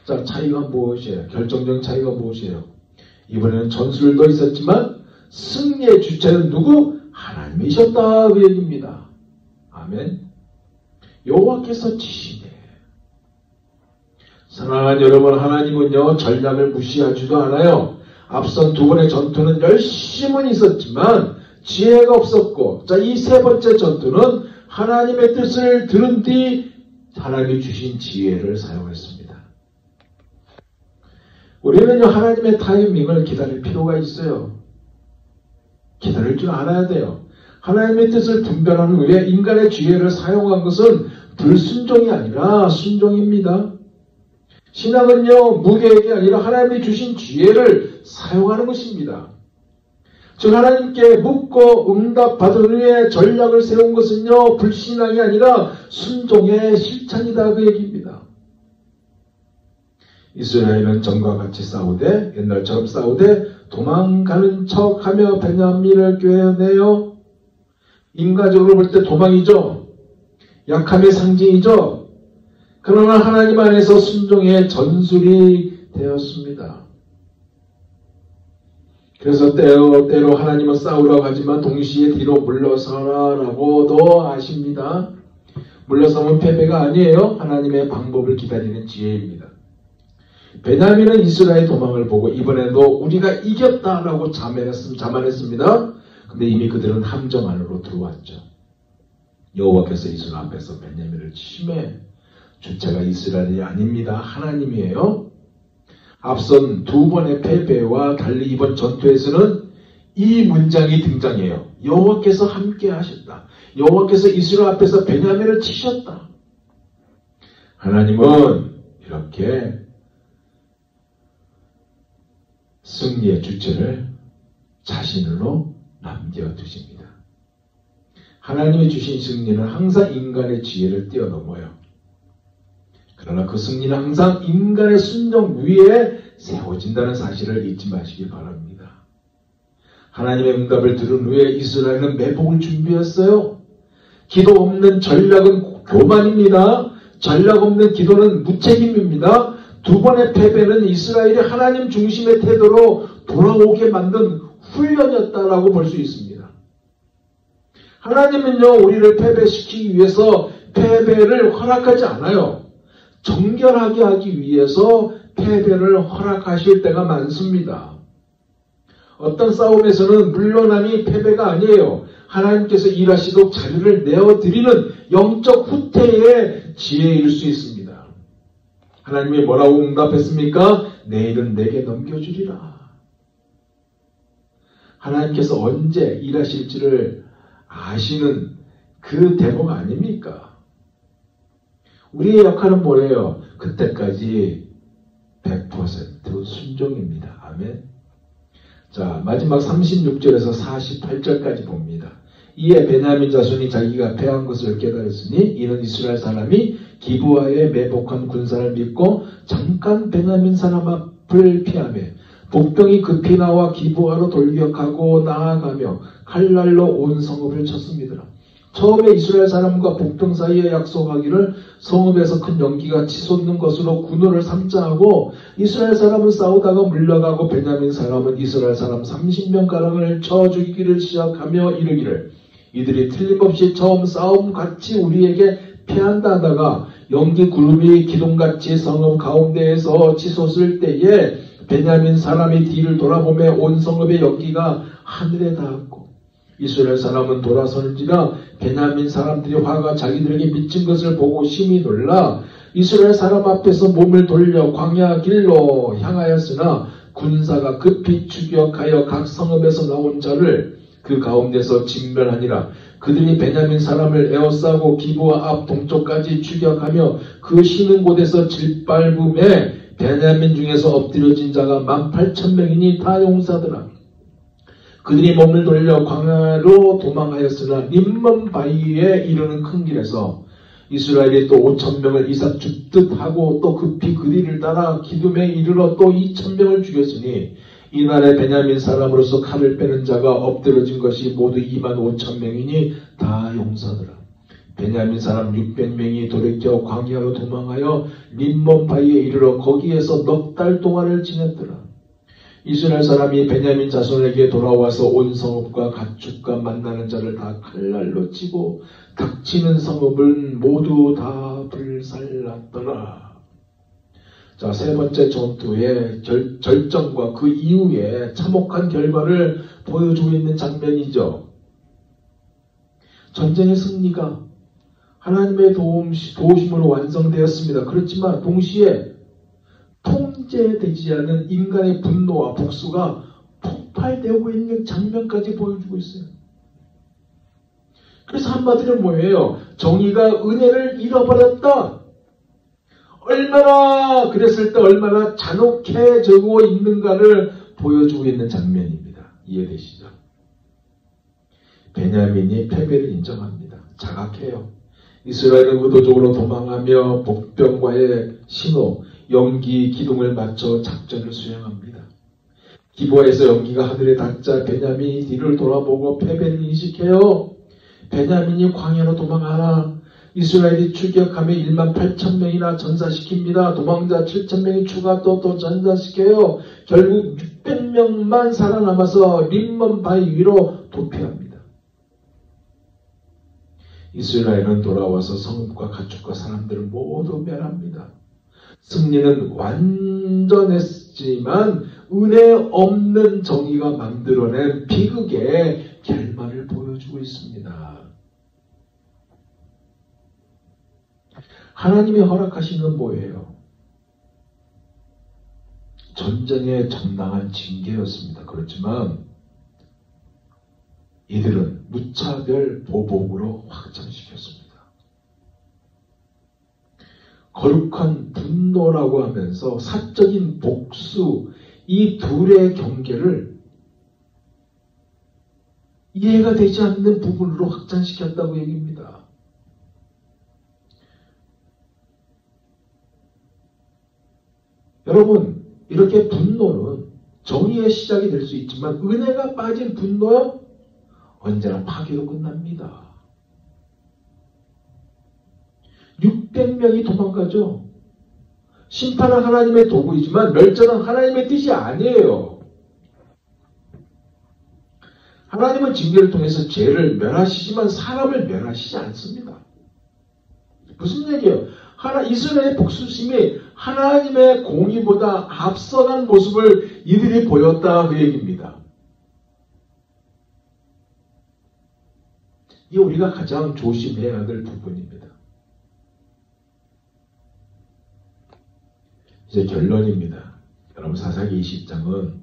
자, 차이가 무엇이에요? 결정적인 차이가 무엇이에요? 이번에는 전술도 있었지만 승리의 주체는 누구? 하나님이셨다 그 얘기입니다. 아멘. 여호와께서 치시네. 사랑하는 여러분, 하나님은요 전략을 무시하지도 않아요. 앞선 두 번의 전투는 열심은 있었지만 지혜가 없었고, 자, 이 세 번째 전투는 하나님의 뜻을 들은 뒤 하나님이 주신 지혜를 사용했습니다. 우리는요 하나님의 타이밍을 기다릴 필요가 있어요. 기다릴 줄 알아야 돼요. 하나님의 뜻을 분별한 후에 인간의 지혜를 사용한 것은 불순종이 아니라 순종입니다. 신앙은요 무계획이 아니라 하나님이 주신 지혜를 사용하는 것입니다. 즉 하나님께 묻고 응답받은 후에 전략을 세운 것은요 불신앙이 아니라 순종의 실천이다 그 얘기입니다. 이스라엘은 전과 같이 싸우되 옛날처럼 싸우되 도망가는 척하며 베냐민을 꿰어내요. 인간적으로 볼 때 도망이죠. 약함의 상징이죠. 그러나 하나님 안에서 순종의 전술이 되었습니다. 그래서 때로 하나님은 싸우라고 하지만 동시에 뒤로 물러서라라고도 하십니다. 물러서면 패배가 아니에요. 하나님의 방법을 기다리는 지혜입니다. 베냐민은 이스라엘 도망을 보고 이번에도 우리가 이겼다라고 자만했습니다. 근데 이미 그들은 함정 안으로 들어왔죠. 여호와께서 이스라엘 앞에서 베냐민을 치심에 주체가 이스라엘이 아닙니다. 하나님이에요. 앞선 두 번의 패배와 달리 이번 전투에서는 이 문장이 등장해요. 여호와께서 함께 하셨다. 여호와께서 이스라엘 앞에서 베냐민을 치셨다. 하나님은 이렇게 승리의 주체를 자신으로 남겨두십니다. 하나님이 주신 승리는 항상 인간의 지혜를 뛰어넘어요. 그러나 그 승리는 항상 인간의 순종 위에 세워진다는 사실을 잊지 마시기 바랍니다. 하나님의 응답을 들은 후에 이스라엘은 매복을 준비했어요. 기도 없는 전략은 교만입니다. 전략 없는 기도는 무책임입니다. 두 번의 패배는 이스라엘이 하나님 중심의 태도로 돌아오게 만든 훈련이었다라고 볼 수 있습니다. 하나님은요 우리를 패배시키기 위해서 패배를 허락하지 않아요. 정결하게 하기 위해서 패배를 허락하실 때가 많습니다. 어떤 싸움에서는 물러남이 패배가 아니에요. 하나님께서 일하시도록 자리를 내어드리는 영적 후퇴의 지혜일 수 있습니다. 하나님이 뭐라고 응답했습니까? 내일은 내게 넘겨주리라. 하나님께서 언제 일하실지를 아시는 그 대목 아닙니까? 우리의 역할은 뭐예요? 그때까지 100% 순종입니다. 아멘. 자, 마지막 36절에서 48절까지 봅니다. 이에 베냐민 자손이 자기가 패한 것을 깨달았으니 이는 이스라엘 사람이 기브아에 매복한 군사를 믿고 잠깐 베냐민 사람 앞을 피하며 복병이 급히 나와 기브아로 돌격하고 나아가며 칼날로 온 성읍을 쳤습니다. 처음에 이스라엘 사람과 복병 사이에 약속하기를 성읍에서 큰 연기가 치솟는 것으로 군호를 삼자하고 이스라엘 사람은 싸우다가 물러가고 베냐민 사람은 이스라엘 사람 30명가량을 쳐 죽이기를 시작하며 이르기를 이들이 틀림없이 처음 싸움같이 우리에게 패한다 하다가 연기 구름이 기둥같이 성읍 가운데에서 치솟을 때에 베냐민 사람이 뒤를 돌아보며 온 성읍의 연기가 하늘에 닿았고 이스라엘 사람은 돌아서는지라 베냐민 사람들이 화가 자기들에게 미친 것을 보고 심히 놀라 이스라엘 사람 앞에서 몸을 돌려 광야 길로 향하였으나 군사가 급히 추격하여 각 성읍에서 나온 자를 그 가운데서 진멸하니라. 그들이 베냐민 사람을 에워싸고 기브아 앞 동쪽까지 추격하며 그 쉬는 곳에서 질밟음에 베냐민 중에서 엎드려진 자가 18,000명이니 다 용사더라. 그들이 몸을 돌려 광야로 도망하였으나 림몬 바위에 이르는 큰 길에서 이스라엘이 또 5,000명을 이삭 죽듯 하고 또 급히 그들을 따라 기둠에 이르러 또 2,000명을 죽였으니 이날에 베냐민 사람으로서 칼을 빼는 자가 엎드러진 것이 모두 25,000명이니 다 용사더라. 베냐민 사람 600명이 돌이켜 광야로 도망하여 림몬 바위에 이르러 거기에서 넉 달 동안을 지냈더라. 이스라엘 사람이 베냐민 자손에게 돌아와서 온 성읍과 가축과 만나는 자를 다 칼날로 치고 닥치는 성읍은 모두 다 불살랐더라. 자, 세 번째 전투의 절정과 그 이후에 참혹한 결과를 보여주고 있는 장면이죠. 전쟁의 승리가 하나님의 도우심으로 완성되었습니다. 그렇지만 동시에 통제되지 않은 인간의 분노와 복수가 폭발되고 있는 장면까지 보여주고 있어요. 그래서 한마디로 뭐예요? 정의가 은혜를 잃어버렸다. 얼마나 그랬을 때 얼마나 잔혹해지고 있는가를 보여주고 있는 장면입니다. 이해되시죠? 베냐민이 패배를 인정합니다. 자각해요. 이스라엘은 의도적으로 도망하며 복병과의 신호, 연기 기둥을 맞춰 작전을 수행합니다. 기브아에서 연기가 하늘에 닿자 베냐민이 뒤를 돌아보고 패배를 인식해요. 베냐민이 광야로 도망하나 이스라엘이 추격하며 18,000명이나 전사시킵니다. 도망자 7,000명이 추가 또 전사시켜요. 결국 600명만 살아남아서 림몬 바위 위로 도피합니다. 이스라엘은 돌아와서 성읍과 가축과 사람들을 모두 멸합니다. 승리는 완전했지만 은혜 없는 정의가 만들어낸 비극의 결말을 보여주고 있습니다. 하나님이 허락하시는 뭐예요? 전쟁의 정당한 징계였습니다. 그렇지만 이들은 무차별 보복으로 확장시켰습니다. 거룩한 분노라고 하면서 사적인 복수, 이 둘의 경계를 이해가 되지 않는 부분으로 확장시켰다고 얘기합니다. 여러분, 이렇게 분노는 정의의 시작이 될 수 있지만 은혜가 빠진 분노는 언제나 파괴로 끝납니다. 600명이 도망가죠. 심판은 하나님의 도구이지만 멸절은 하나님의 뜻이 아니에요. 하나님은 징계를 통해서 죄를 멸하시지만 사람을 멸하시지 않습니다. 무슨 얘기예요? 이스라엘의 복수심이 하나님의 공의보다 앞서간 모습을 이들이 보였다 그 얘기입니다. 이게 우리가 가장 조심해야 될 부분입니다. 이제 결론입니다. 여러분 사사기 20장은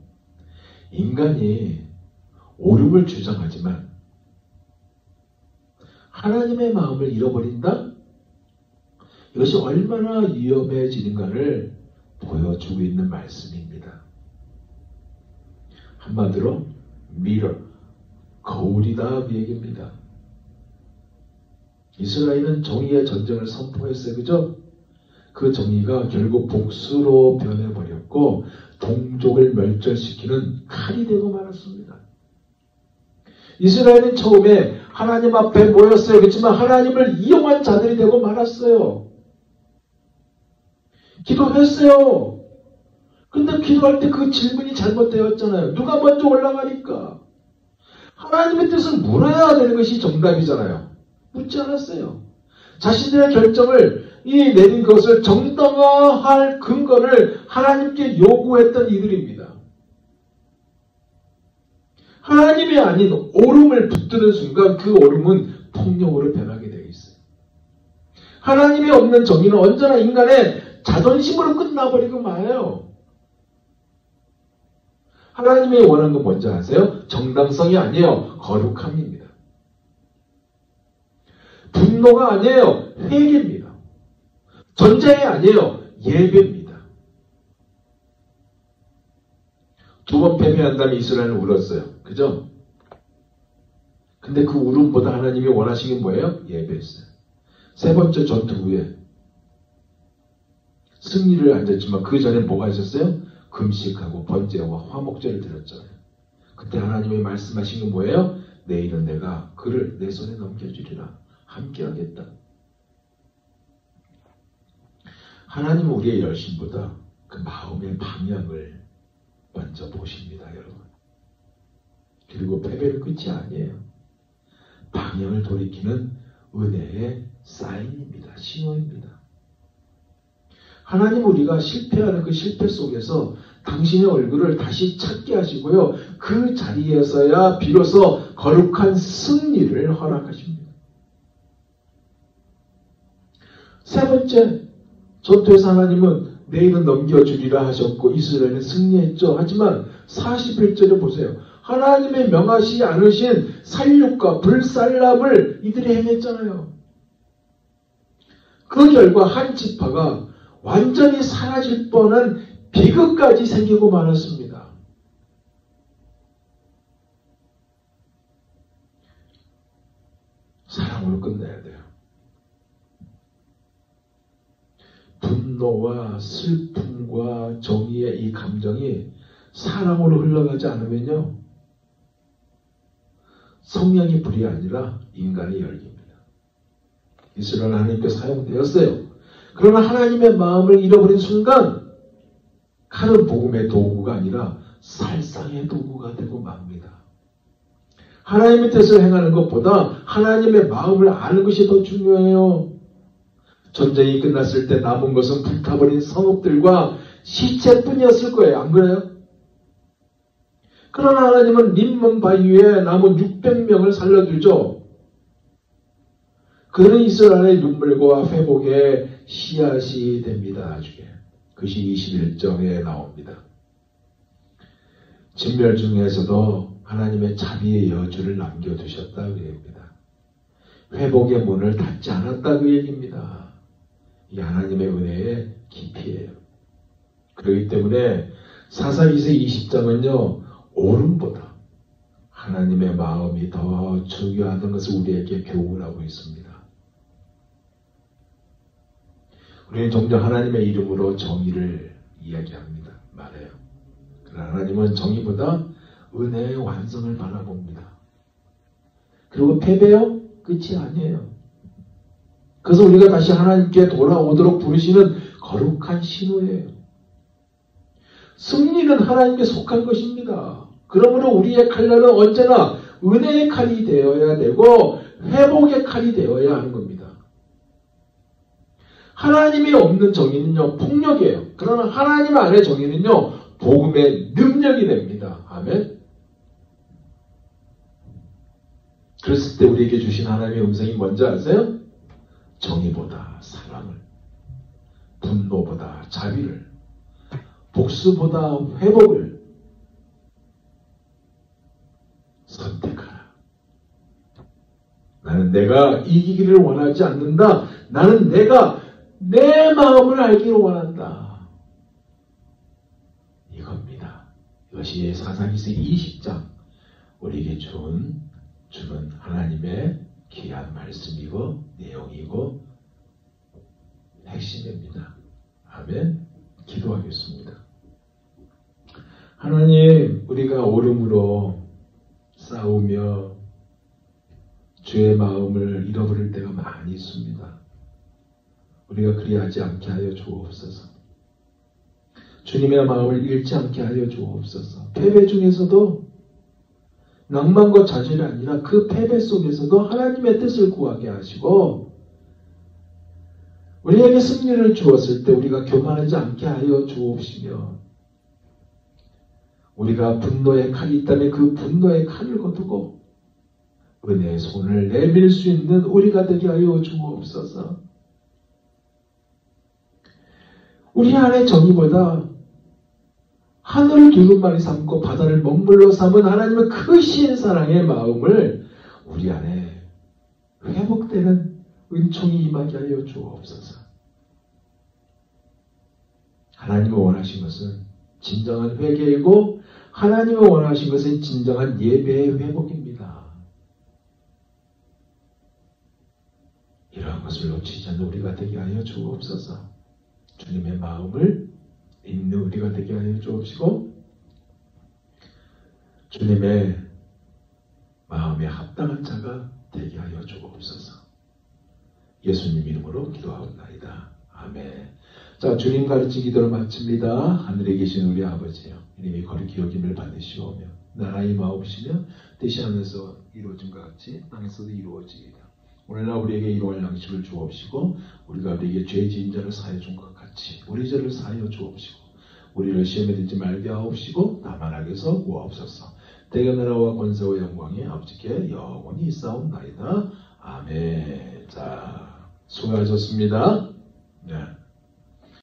인간이 옳음을 주장하지만 하나님의 마음을 잃어버린다? 이것이 얼마나 위험해지는가를 보여주고 있는 말씀입니다. 한마디로 미러, 거울이다 그 얘기입니다. 이스라엘은 정의의 전쟁을 선포했어요. 그죠? 그 정의가 결국 복수로 변해버렸고 동족을 멸절시키는 칼이 되고 말았습니다. 이스라엘은 처음에 하나님 앞에 모였어요. 그렇지만 하나님을 이용한 자들이 되고 말았어요. 기도했어요. 근데 기도할 때 그 질문이 잘못되었잖아요. 누가 먼저 올라가니까? 하나님의 뜻을 물어야 되는 것이 정답이잖아요. 묻지 않았어요. 자신들의 결정을 내린 것을 정당화할 근거를 하나님께 요구했던 이들입니다. 하나님이 아닌 옳음을 붙드는 순간 그 옳음은 폭력으로 변하게 되어 있어요. 하나님이 없는 정의는 언제나 인간의 자존심으로 끝나버리고 마요. 하나님이 원하는 건 뭔지 아세요? 정당성이 아니에요. 거룩함입니다. 분노가 아니에요. 회개입니다. 전쟁이 아니에요. 예배입니다. 두 번 패배한 다음에 이스라엘은 울었어요. 그죠? 근데 그 울음보다 하나님이 원하신 게 뭐예요? 예배였어요. 세 번째 전투 후에 승리를 앉았지만 그 전에 뭐가 있었어요? 금식하고 번제와 화목제를 드렸잖아요. 그때 하나님이 말씀하신 게 뭐예요? 내일은 내가 그를 내 손에 넘겨주리라. 함께하겠다. 하나님은 우리의 열심보다 그 마음의 방향을 먼저 보십니다, 여러분. 그리고 패배는 끝이 아니에요. 방향을 돌이키는 은혜의 사인입니다. 신호입니다. 하나님 우리가 실패하는 그 실패 속에서 당신의 얼굴을 다시 찾게 하시고요. 그 자리에서야 비로소 거룩한 승리를 허락하십니다. 세 번째, 전투에서 하나님은 내일은 넘겨주리라 하셨고 이스라엘은 승리했죠. 하지만 41절을 보세요. 하나님의 명하시 않으신 살육과 불살람을 이들이 행했잖아요. 그 결과 한 지파가 완전히 사라질 뻔한 비극까지 생기고 말았습니다. 사랑으로 끝내야 돼요. 분노와 슬픔과 정의의 이 감정이 사랑으로 흘러가지 않으면요. 성령의 불이 아니라 인간의 열기입니다. 이스라엘 하나님께 사용되었어요. 그러나 하나님의 마음을 잃어버린 순간 칼은 복음의 도구가 아니라 살상의 도구가 되고 맙니다. 하나님의 뜻을 행하는 것보다 하나님의 마음을 아는 것이 더 중요해요. 전쟁이 끝났을 때 남은 것은 불타버린 성읍들과 시체뿐이었을 거예요. 안 그래요? 그러나 하나님은 림몬 바위에 남은 600명을 살려두죠. 그는 이스라엘의 눈물과 회복의 씨앗이 됩니다. 나중에. 그것이 21절에 나옵니다. 진멸 중에서도 하나님의 자비의 여주를 남겨두셨다 그 얘기입니다. 회복의 문을 닫지 않았다 그 얘기입니다. 이 하나님의 은혜의 깊이예요. 그렇기 때문에 사사기서 20장은요. 옳음보다 하나님의 마음이 더 중요하다는 것을 우리에게 교훈하고 있습니다. 우리는 종종 하나님의 이름으로 정의를 이야기합니다. 말해요. 그러나 하나님은 정의보다 은혜의 완성을 바라봅니다. 그리고 패배요? 끝이 아니에요. 그래서 우리가 다시 하나님께 돌아오도록 부르시는 거룩한 신호예요. 승리는 하나님께 속한 것입니다. 그러므로 우리의 칼날은 언제나 은혜의 칼이 되어야 되고 회복의 칼이 되어야 하는 겁니다. 하나님이 없는 정의는요, 폭력이에요. 그러나 하나님 안의 정의는요, 복음의 능력이 됩니다. 아멘. 그랬을 때 우리에게 주신 하나님의 음성이 뭔지 아세요? 정의보다 사랑을, 분노보다 자비를, 복수보다 회복을, 나는 내가 이기기를 원하지 않는다. 나는 내가 내 마음을 알기를 원한다. 이겁니다. 이것이 사사기서 20장 우리에게 주는 하나님의 귀한 말씀이고 내용이고 핵심입니다. 아멘. 기도하겠습니다. 하나님, 우리가 오름으로 싸우며 주의 마음을 잃어버릴 때가 많이 있습니다. 우리가 그리하지 않게 하여 주옵소서. 주님의 마음을 잃지 않게 하여 주옵소서. 패배 중에서도 낭만과 좌절이 아니라 그 패배 속에서도 하나님의 뜻을 구하게 하시고 우리에게 승리를 주었을 때 우리가 교만하지 않게 하여 주옵시며 우리가 분노의 칼이 있다면 그 분노의 칼을 거두고 은혜의 손을 내밀 수 있는 우리가 되게 하여 주옵소서. 우리 안에 정의보다 하늘을 두루마리 삼고 바다를 먹물로 삼은 하나님의 크신 사랑의 마음을 우리 안에 회복되는 은총이 임하게 하여 주옵소서. 하나님이 원하신 것은 진정한 회개이고 하나님이 원하신 것은 진정한 예배의 회복입니다. 이러한 것을 놓치지 않는 우리가 되게 하여 주옵소서. 주님의 마음을 읽는 우리가 되게 하여 주옵시고 주님의 마음에 합당한 자가 되게 하여 주옵소서. 예수님 이름으로 기도하옵나이다. 아멘. 자, 주님 가르친 기도를 마칩니다. 하늘에 계신 우리 아버지여, 이름이 거룩히 여김을 받으시오며 나라의 마옵시며 뜻이 하늘에서 이루어진 것 같이 땅에서도 이루어지이다. 오늘날 우리에게 이루어갈 양식을 주옵시고 우리가 우리에게 죄 지은 자를 사하여 준 것 같이 우리 죄를 사하여 주옵시고 우리를 시험에 들지 말게 하옵시고 다만 악에서 구하옵소서. 대개 나라와 권세와 영광이 아버지께 영원히 있사옵나이다. 아멘. 자, 수고하셨습니다. 네.